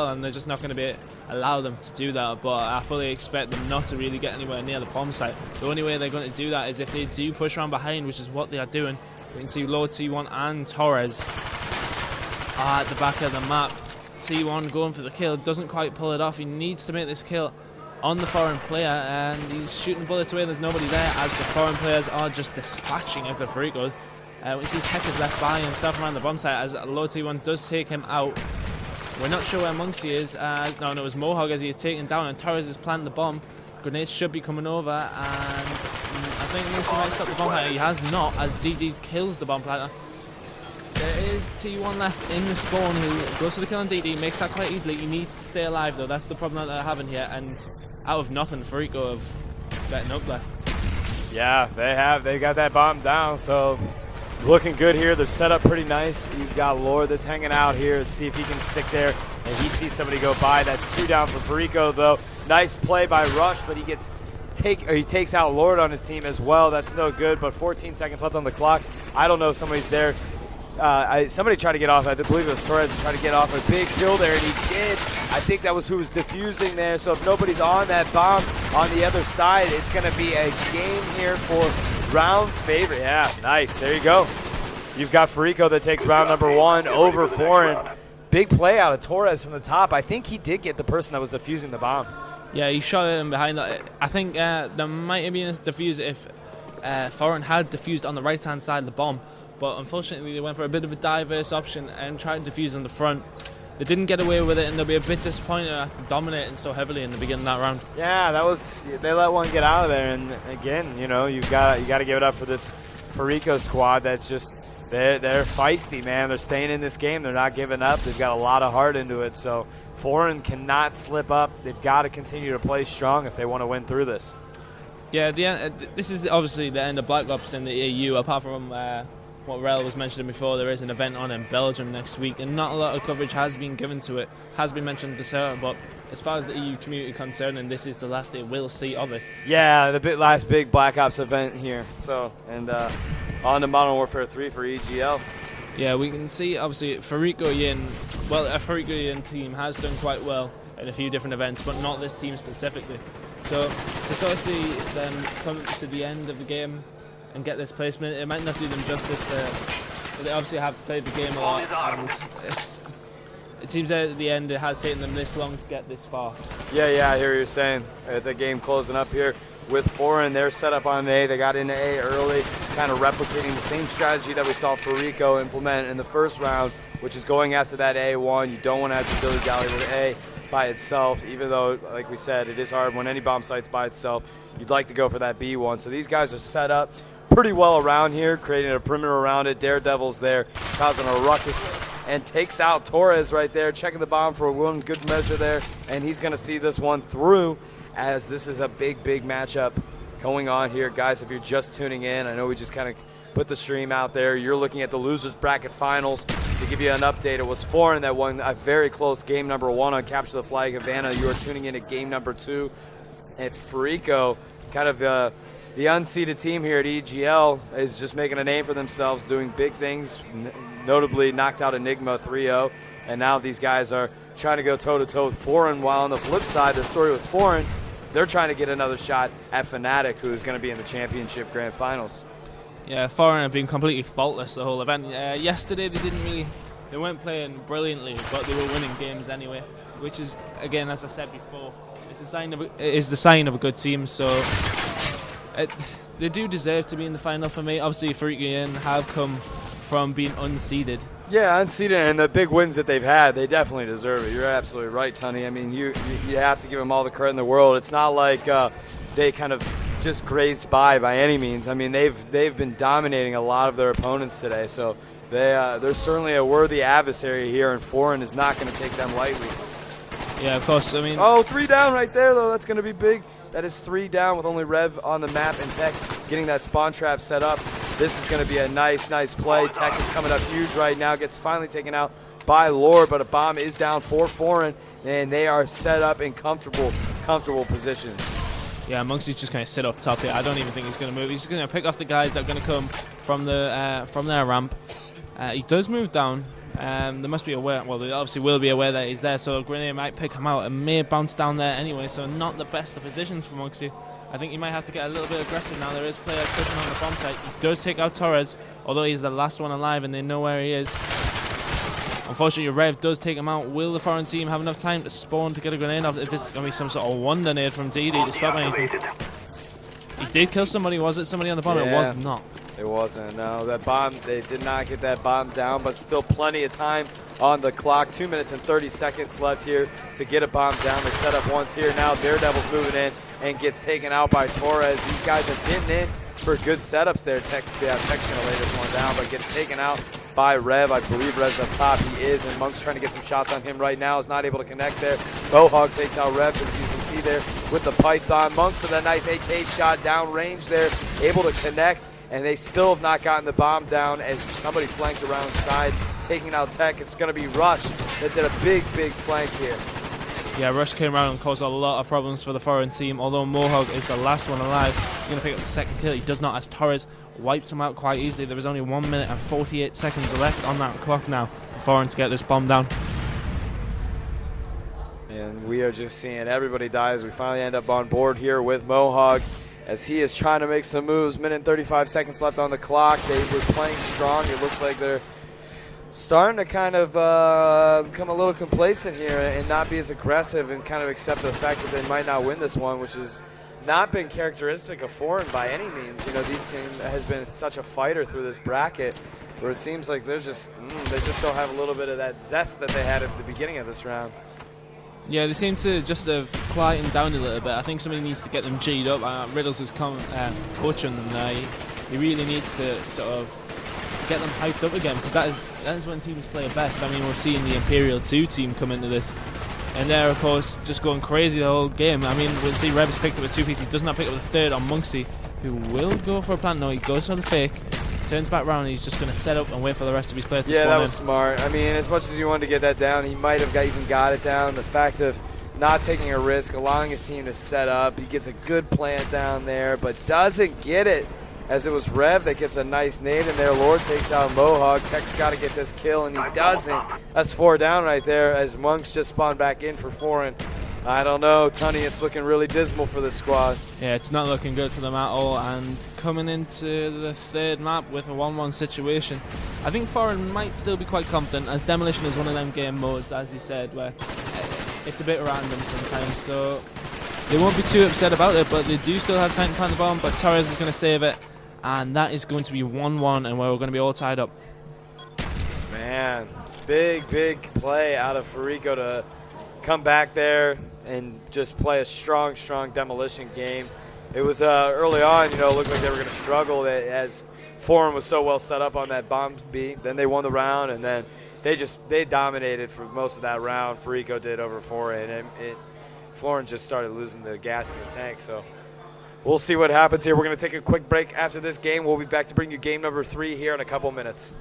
and they're just not going to allow them to do that. But I fully expect them not to really get anywhere near the bomb site. The only way they're going to do that is if they do push around behind, which is what they are doing. We can see Lord T1 and Torres are at the back of the map. T1 going for the kill, doesn't quite pull it off. He needs to make this kill on the foreign player, and he's shooting bullets away. There's nobody there as the foreign players are just dispatching of the Farikos. We see Tech is left by himself around the bomb site as Lord T1 does take him out. We're not sure where Monksy is. No, it was Mohawk as he is taken down, and Torres has planted the bomb. Grenades should be coming over, and I think Monksy might stop the bomb planter. He has not, as DD kills the bomb planter. There is T1 left in the spawn who goes for the kill on DD, makes that quite easily. He needs to stay alive though, that's the problem that they're having here, and out of nothing, Fariko have betting up there. Yeah, they got that bomb down, so looking good here. They're set up pretty nice. You've got Lord that's hanging out here. Let's see if he can stick there, and he sees somebody go by. That's 2 down for Fariko though. Nice play by Rush, but he takes out Lord on his team as well. That's no good, but 14 seconds left on the clock. I don't know if somebody's there. Somebody tried to get off. I believe it was Torres tried to get off a big kill there, and he did. I think that was who was diffusing there. So if nobody's on that bomb on the other side, it's going to be a game here for round favorite. Yeah, nice. There you go. You've got Fariko that takes round number 1 over Foreign. Big play out of Torres from the top. I think he did get the person that was defusing the bomb. Yeah, he shot it in behind that. I think there might have been a defuse if Foreign had defused on the right-hand side of the bomb. But unfortunately, they went for a bit of a diverse option and tried to defuse on the front. They didn't get away with it, and they'll be a bit disappointed after dominating so heavily in the beginning of that round. Yeah, they let one get out of there, and again, you know, you got to give it up for this Fariko squad. That's just they're feisty, man. They're staying in this game. They're not giving up. They've got a lot of heart into it. So Foreign cannot slip up. They've got to continue to play strong if they want to win through this. Yeah, this is obviously the end of Black Ops in the EU. Apart from what Rel was mentioning before, there is an event on in Belgium next week, and not a lot of coverage has been given to it. Has been mentioned to certain, but as far as the EU community concerned, and this is the last they will see of it. Yeah, the last big Black Ops event here. So, and on to Modern Warfare 3 for EGL. Yeah, we can see obviously Fariko Yin. Well, a Fariko Yin team has done quite well in a few different events, but not this team specifically. So to sort of see them come to the end of the game and get this placement, it might not do them justice. They obviously have played the game a lot, and it seems that at the end it has taken them this long to get this far. Yeah, I hear what you're saying. The game closing up here with Foreign. They're set up on A. They got into A early, kind of replicating the same strategy that we saw Fariko implement in the first round, which is going after that A1. You don't want to have to dilly dally with A by itself, even though, like we said, it is hard when any bomb site's by itself. You'd like to go for that B1. So these guys are set up pretty well around here, creating a perimeter around it. Daredevil's there, causing a ruckus, and takes out Torres right there, checking the bomb for one good measure there, and he's going to see this one through, as this is a big matchup going on here. Guys, if you're just tuning in, I know we just kind of put the stream out there. You're looking at the losers bracket finals. To give you an update, it was Foreign that won a very close game number 1 on Capture the Flag Havana. You are tuning in at game number 2, and Fariko, kind of the unseeded team here at EGL, is just making a name for themselves, doing big things, notably knocked out Enigma 3-0, and now these guys are trying to go toe-to-toe with Foreign, while on the flip side, the story with Foreign, they're trying to get another shot at Fnatic, who is going to be in the championship grand finals. Yeah, Foreign have been completely faultless the whole event. Yesterday they weren't playing brilliantly, but they were winning games anyway, which is, again, as I said before, it is the sign of a good team. So they do deserve to be in the final for me. Obviously, Fariko have come from being unseeded. Yeah, unseeded, and the big wins that they've had, they definitely deserve it. You're absolutely right, Tunney. I mean, you have to give them all the credit in the world. It's not like they kind of just grazed by any means. I mean, they've been dominating a lot of their opponents today, so they're certainly a worthy adversary here, and Foreign is not going to take them lightly. Yeah, of course. I mean, 3 down right there, though. That's going to be big. That is 3 down with only Rev on the map, and Tech getting that spawn trap set up. This is going to be a nice play. Tech is coming up huge right now. Gets finally taken out by Lord, but a bomb is down for Foreign, and they are set up in comfortable positions. Yeah, Monksy's just going to sit up top here. I don't even think he's going to move. He's going to pick off the guys that are going to come from their ramp. He does move down. They must be aware, well, they obviously will be aware that he's there, so Grenadier might pick him out and may bounce down there anyway, so not the best of positions for Monksy. I think he might have to get a little bit aggressive now. There is players pushing on the bomb site. He does take out Torres, although he's the last one alive and they know where he is. Unfortunately, Rev does take him out. Will the foreign team have enough time to spawn to get a grenade off? If it's going to be some sort of wonder nade from DD to stop anything. He did kill somebody. Was it somebody on the bomb? Yeah. It was not. It wasn't. No, that bomb, they did not get that bomb down, but still plenty of time on the clock. 2 minutes and 30 seconds left here to get a bomb down. They set up once here. Now Daredevil's moving in and gets taken out by Torres. These guys are getting in for good setups there. Tech's going to lay this one down, but gets taken out by Rev. I believe Rev's up top. He is, and Monk's trying to get some shots on him right now. Is not able to connect there. Mohawk takes out Rev, as you can see there with the Python. Monks with a nice AK shot down range there, able to connect, and they still have not gotten the bomb down as somebody flanked around side, taking out Tech. It's going to be Rush that did a big flank here. Yeah, Rush came around and caused a lot of problems for the foreign team, although Mohawk is the last one alive. He's going to pick up the second kill. He does not, as Torres wipes him out quite easily. There is only 1 minute and 48 seconds left on that clock now for foreign to get this bomb down. And we are just seeing everybody die as we finally end up on board here with Mohawk, as he is trying to make some moves. Minute and 35 seconds left on the clock. They were playing strong. It looks like they're starting to kind of become a little complacent here and not be as aggressive and kind of accept the fact that they might not win this one, which has not been characteristic of Foreign by any means. You know, these teams has been such a fighter through this bracket where it seems like they just don't have a little bit of that zest that they had at the beginning of this round. Yeah, they seem to just have quietened down a little bit. I think somebody needs to get them G'd up. Riddles is coaching them. He really needs to sort of get them hyped up again, because that is when teams play best. I mean, we're seeing the Imperial 2 team come into this, and they're, of course, just going crazy the whole game. I mean, we'll see Reb's picked up a 2-piece. He does not pick up the third on Monksy, who will go for a plant. No, he goes for the fake, turns back around, and he's just going to set up and wait for the rest of his players to spawn in. Yeah, that was smart. I mean, as much as you wanted to get that down, he might have even got it down. The fact of not taking a risk, allowing his team to set up. He gets a good plant down there, but doesn't get it, as it was Rev that gets a nice nade in there. Lord takes out Mohawk. Tech's got to get this kill, and he doesn't. That's 4 down right there as Monks just spawned back in for Foreign. I don't know, Tunney, it's looking really dismal for this squad. Yeah, it's not looking good for them at all, and coming into the third map with a 1-1 situation, I think Foreign might still be quite confident, as Demolition is one of them game modes, as you said, where it's a bit random sometimes, so they won't be too upset about it, but they do still have time to plant the bomb. But Torres is going to save it, and that is going to be 1-1, and we're going to be all tied up. Man, big play out of Fariko to come back there and just play a strong Demolition game. It was early on, it looked like they were going to struggle as Foreign was so well set up on that bomb B. Then they won the round, and then they dominated for most of that round. Fariko did over Foreign, and Foreign just started losing the gas in the tank. So we'll see what happens here. We're going to take a quick break after this game. We'll be back to bring you game number 3 here in a couple minutes.